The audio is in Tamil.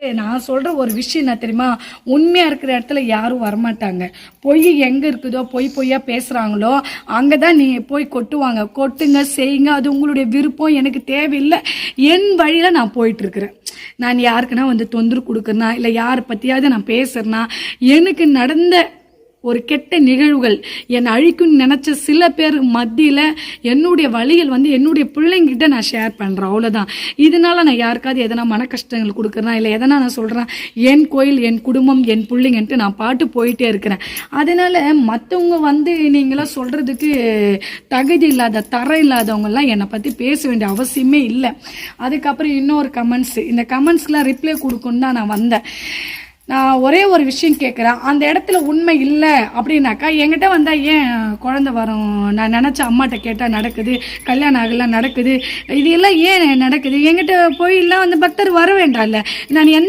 நான் சொல்ற ஒரு விஷயம் என்ன தெரியுமா? உண்மையா இருக்கிற இடத்துல யாரும் வரமாட்டாங்க. பொய் எங்க இருக்குதோ, பொய்யா பேசுறாங்களோ, அங்கதான் நீ போய் கொட்டுவாங்க. கொட்டுங்க, செய்யுங்க. அது உங்களுடைய விருப்பம். எனக்கு தேவையில்லை. என் வழியில நான் போயிட்டு இருக்கிறேன். நான் யாருக்குன்னா தொந்தரவு கொடுக்கறனா, இல்லை யாரை பத்தியாவது நான் பேசுறேன்னா, எனக்கு நடந்த ஒரு கெட்ட நிகழ்வுகள் என்னை அழிக்கும்னு நினைச்ச சில பேர் மத்தியில் என்னுடைய வழிகள் என்னுடைய பிள்ளைங்கிட்ட நான் ஷேர் பண்ணுறேன். அவ்வளோதான். இதனால நான் யாருக்காவது எதனா மன கஷ்டங்கள் கொடுக்குறேன்னா, இல்லை எதனா நான் சொல்கிறேன், என் கோயில், என் குடும்பம், என் பிள்ளைங்கன்ட்டு நான் பாட்டு போயிட்டே இருக்கிறேன். அதனால மற்றவங்க நீங்களாம் சொல்கிறதுக்கு தகுதி இல்லாத தரம் இல்லாதவங்கெல்லாம் என்னை பற்றி பேச வேண்டிய அவசியமே இல்லை. அதுக்கப்புறம் இன்னொரு கமெண்ட்ஸ், இந்த கமெண்ட்ஸ்லாம் ரிப்ளை கொடுக்கணுன்னு தான் நான் வந்தேன். நான் ஒரே ஒரு விஷயம் கேட்குறேன். அந்த இடத்துல உண்மை இல்லை அப்படின்னாக்கா என்கிட்ட வந்தால் ஏன் குழந்தை வரும், நான் நினச்ச அம்மாட்ட கேட்டால் நடக்குது, கல்யாணம் ஆகலாம் நடக்குது, இது எல்லாம் ஏன் நடக்குது, என்கிட்ட போயெல்லாம் பக்தர் வர வேண்டாம்ல. நான்